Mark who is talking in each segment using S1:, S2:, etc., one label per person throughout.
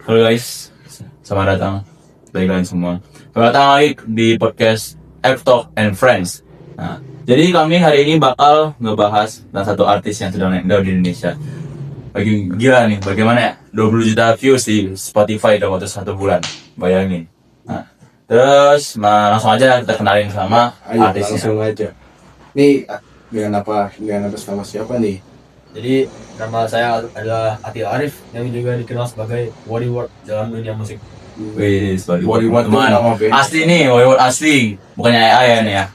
S1: Halo guys, selamat datang balik kalian semua. Selamat datang lagi di podcast F-Talk and Friends. Nah, jadi kami hari ini bakal ngebahas tentang satu artis yang sedang naik daun di Indonesia. Lagi gila nih, bagaimana ya? 20 juta views di Spotify dalam waktu 1 bulan. Bayangin. Nah, terus langsung aja kita kenalin sama artisnya.
S2: Langsung aja. Nih dengan atas nama siapa nih?
S3: Jadi nama saya adalah Atil Arif yang juga dikenal sebagai Wody dalam dunia musik.
S1: Wih, sebagai
S2: Bollywood tuh
S1: teman.
S2: nama band.
S1: Asli nih, Bollywood asli. Bukannya AI ya nih ya.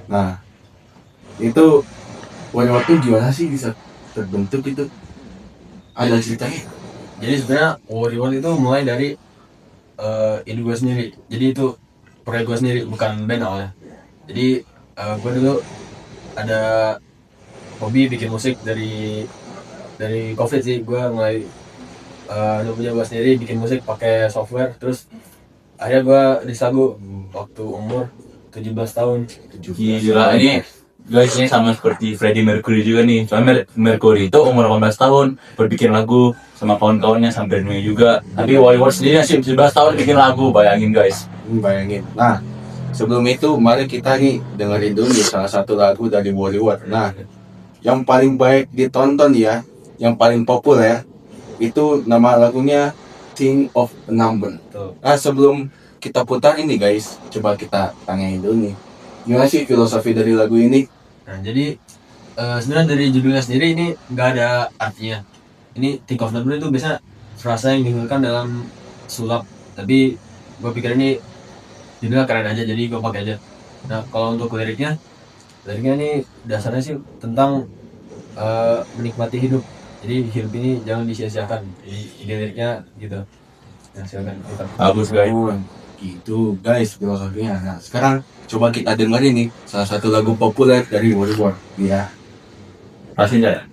S2: Nah, itu Bollywood tuh gimana sih bisa terbentuk itu? Ada ceritanya?
S3: Jadi sebenarnya Wody itu mulai dari ide gue sendiri. Jadi itu proyek gue sendiri, bukan band awalnya. Jadi gue dulu ada hobi bikin musik dari COVID sih. Gue mulai punya gue sendiri bikin musik pakai software. Terus akhirnya gue rilis lagu waktu umur 17 tahun.
S1: Gila, ini guys ini sama seperti Freddie Mercury juga nih. Soalnya Mercury itu umur 18 tahun berbikin lagu sama kawan-kawannya sampai dunia juga. Tapi Bollywood sendiri masih 17 tahun bikin lagu, bayangin guys.
S2: Bayangin. Nah, sebelum itu mari kita nih dengerin dulu nih salah satu lagu dari Bollywood. Nah, yang paling baik ditonton ya, yang paling populer itu nama lagunya Think of a Number.
S3: Tuh.
S2: Nah, sebelum kita putar ini guys, coba kita tanyain dulu nih, gimana sih filosofi dari lagu ini?
S3: Nah, jadi sebenarnya dari judulnya sendiri ini nggak ada artinya. Ini think of number itu biasa frasa yang digunakan dalam sulap. Tapi gue pikir ini judulnya keren aja, jadi gue pakai aja. Nah, kalau untuk liriknya ini dasarnya sih tentang menikmati hidup. Jadi hidup ini jangan disia-siakan. Ide liriknya gitu. Nah, silakan kita.
S1: Bagus guys.
S2: Oh, gitu guys filosofinya. Nah, sekarang coba kita dengerin nih salah satu lagu populer dari Bollywood. Ya.
S1: Pastinya.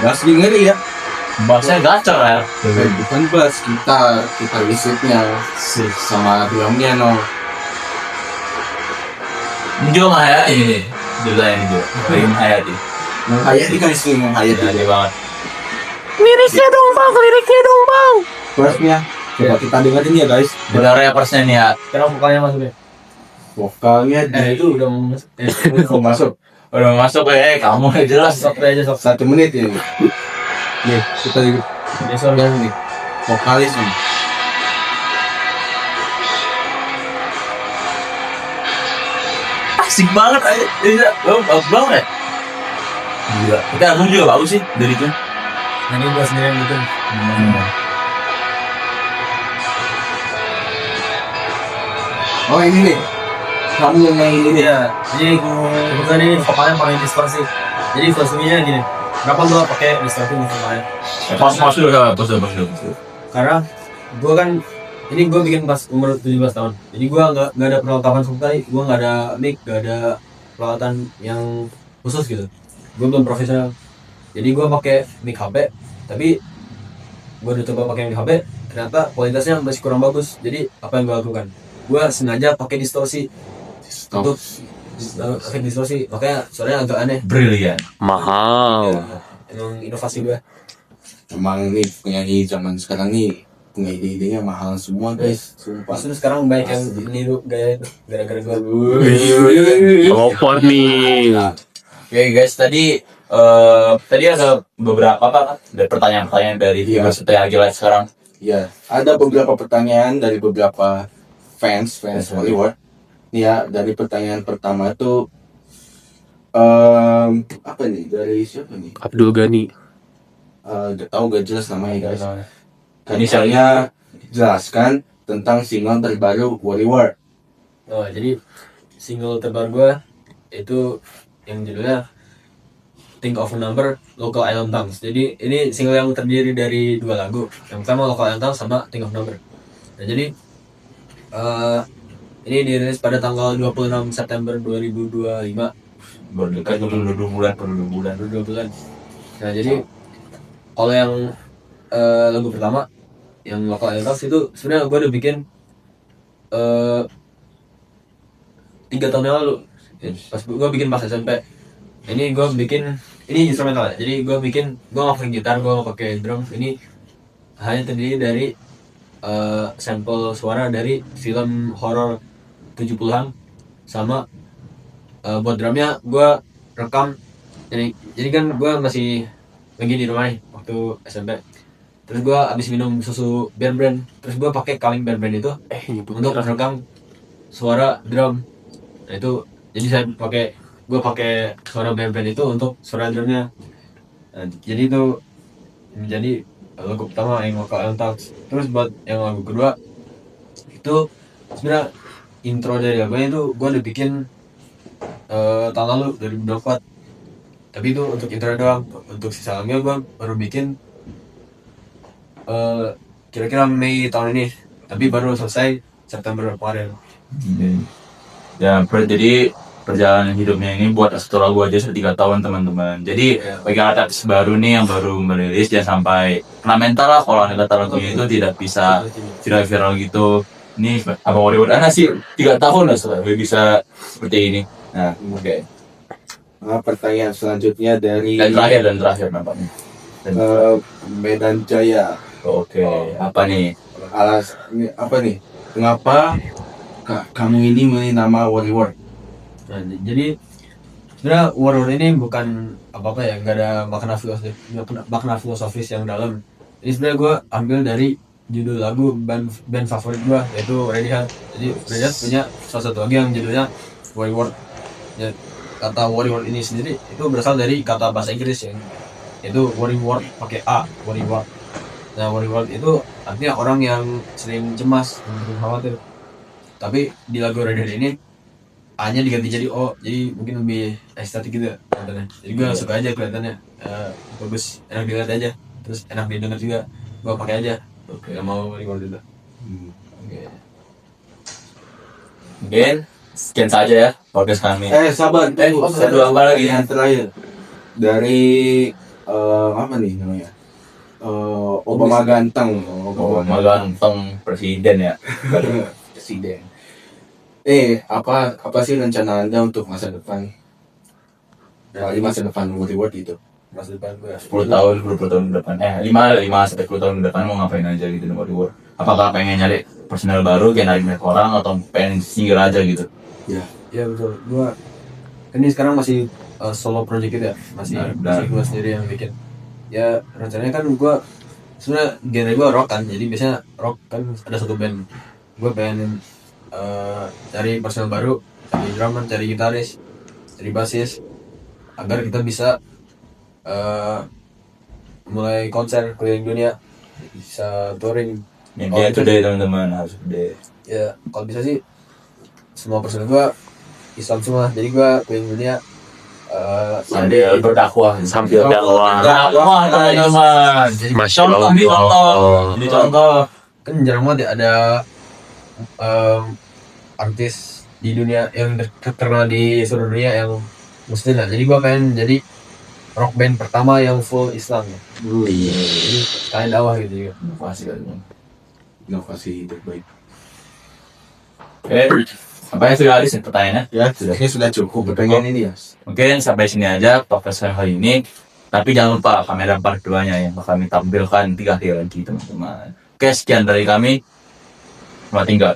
S2: Bass ngeri ya.
S1: Bahasanya gacor ya.
S2: Bukan bass, kita listriknya sama drumnya no.
S1: Njo Mahayati. Judulnya Njo. Lagi Mahayati.
S2: Menghayati guys nih, menghayati.
S1: Jadi banget.
S3: Liriknya dong bang.
S2: Bassnya coba kita dengerin ya guys.
S1: Benar rappersnya nih ya.
S3: Sekarang vokalnya masuk ya.
S2: Vokalnya
S3: Itu udah mau masuk.
S2: mau masuk.
S1: Udah masuk kamu udah jelas.
S3: Sok aja sok.
S2: 1 menit ya. Nih, kita
S3: Besok
S2: lihat nih. Vokalis nih.
S1: Asik banget aja. Iya, bagus banget ya. Gila. Tapi album juga bagus sih dari itu.
S3: Nah, ini gue sendiri yang bikin.
S2: Oh ini nih. Kamu yang main ini.
S3: Iya, jadi kebetulan ini vokalnya pakai distorsi. Jadi filosofinya gini, kenapa gue pakai distorsi di vokalnya?
S1: Pas dulu ya, pas dulu.
S3: Karena gue kan, ini gue bikin pas umur 17 tahun. Jadi gue nggak ada perlengkapan seperti, gue nggak ada mic, nggak ada peralatan yang khusus gitu. Gue belum profesional. Jadi gue pakai mic HP, tapi gue udah coba pakai mic HP, ternyata kualitasnya masih kurang bagus. Jadi apa yang gue lakukan? Gue sengaja pakai distorsi. Untuk pakai distorsi, makanya suaranya agak aneh.
S1: Brilian.
S3: Mahal. Ya, emang inovasi gue.
S2: Emang nih penyanyi zaman sekarang nih punya ide-idenya mahal semua guys. Sumpah.
S3: Justru sekarang banyak yang meniru gaya itu gara-gara gue.
S4: Telepon nih.
S1: Oke guys, tadi ada beberapa dari pertanyaan-pertanyaan dari viewers yang lagi live sekarang.
S2: Ya, ada beberapa pertanyaan dari beberapa fans Bollywood. Ya, dari pertanyaan pertama itu apa nih? Dari siapa nih?
S4: Abdul Ghani.
S2: Gak tahu, gak jelas namanya guys. Kan
S1: Ini
S2: saya jelaskan tentang single terbaru Bollywood.
S3: Oh, jadi single terbaru gue itu yang judulnya Think of a Number, Local Island Tongues. Jadi ini single yang terdiri dari 2 lagu. Yang pertama Local Island Tongues sama Think of a Number. Nah, jadi ini dirilis pada tanggal 26 September 2025.
S1: Baru dekat baru 2 bulan.
S3: Baru 2 bulan. Nah, jadi kalau yang lagu pertama yang Local Island Tongues itu sebenarnya gue udah bikin 3 tahun yang lalu. Pas gue bikin pas SMP. Ini gue bikin, ini instrumental ya. Jadi gue nggak pakai gitar, gue nggak pakai drum. Ini hanya terdiri dari sampel suara dari film horor 70-an sama buat drumnya gue rekam. Jadi kan gue masih lagi di rumah nih waktu SMP. Terus gue abis minum susu Bear Brand, terus gue pakai kaleng Bear Brand itu untuk merekam suara drum. Nah itu jadi gue pakai suara Bear Brand itu untuk suara drumnya. Nah, jadi itu menjadi lagu pertama yang vokal Talks. Terus buat yang lagu kedua itu sebenarnya intro dari lagunya itu gue udah bikin tahun lalu 2024. Tapi itu untuk intro doang. Untuk sisa lagunya gue baru bikin kira-kira Mei tahun ini. Tapi baru selesai September kemarin.
S1: Ya, jadi perjalanan hidupnya ini buat satu lagu aja sudah 3 tahun teman-teman. Jadi bagi artis baru nih yang baru merilis jangan sampai kena mental lah kalau kata lagunya itu tidak bisa viral gitu. Ini apa mau dibuat sih 3 tahun lah sudah bisa seperti ini. Nah, oke.
S2: Nah, pertanyaan selanjutnya dari
S1: Dan terakhir nampaknya.
S2: Medan Jaya.
S1: Oke, apa nih?
S2: Ini apa nih? Kenapa kamu ini memilih nama Warrior?
S3: Nah, jadi sebenarnya Warrior ini bukan apa-apa ya, nggak ada makna filosofis yang dalam. Ini sebenarnya gue ambil dari judul lagu band favorit gue yaitu Radiohead. Jadi Radiohead punya salah satu lagu yang judulnya Warrior. Ya, kata Warrior ini sendiri itu berasal dari kata bahasa Inggris yang yaitu warrior pakai A, warrior. Nah, warrior itu artinya orang yang sering cemas, sering khawatir. Tapi di lagu Radiohead ini A-nya diganti jadi O, jadi mungkin lebih estetik gitu kelihatannya. Jadi gue suka aja kelihatannya bagus, enak dilihat aja, terus enak didengar juga. Gue pakai aja, gak mau reward itu.
S1: Mungkin sekian saja ya podcast kami.
S2: Sabar,
S1: satu apa lagi
S2: yang terakhir dari apa nih namanya? Obama ganteng.
S1: Obama ganteng presiden ya.
S2: Presiden. Apa sih rencana Anda untuk masa depan? Dari masa depan Woodward itu.
S3: Masa depan gue
S1: 10 tahun ke depan. 5 sampai 10 tahun ke depan mau ngapain aja gitu di Woodward. Apakah pengen nyari personel baru kayak narik orang atau pengen single aja gitu?
S3: Ya betul. Gue ini sekarang masih solo project gitu ya, masih gue sendiri yang bikin. Ya rencananya kan gue sebenarnya genre gue rock kan, jadi biasanya rock kan ada satu band. Gue pengen cari personel baru, cari drummer, cari gitaris, cari basis, agar kita bisa mulai konser keliling dunia, bisa touring.
S1: Mimpinya today teman-teman, harus today.
S3: Ya kalau bisa sih semua personel gue Islam semua, jadi gue keliling dunia
S1: Sambil berdakwah.
S4: Sambil dakwah.
S1: Teman-teman.
S4: Masya
S1: Contoh. Jadi contoh.
S3: Kan jarang banget ya ada artis di dunia yang terkenal di seluruh dunia yang muslim lah. Jadi gua pengen jadi rock band pertama yang full Islam ya. Jadi sekalian dakwah gitu juga.
S2: Inovasi terbaik.
S1: Apa yang sudah habis pertanyaannya?
S2: Ya, ini sudah cukup pertanyaan ini ya.
S1: Mungkin sampai sini aja podcast kali ini. Tapi jangan lupa kamera part 2-nya yang bakal kami tampilkan 3 hari lagi teman-teman. Oke, sekian dari kami. Selamat tinggal.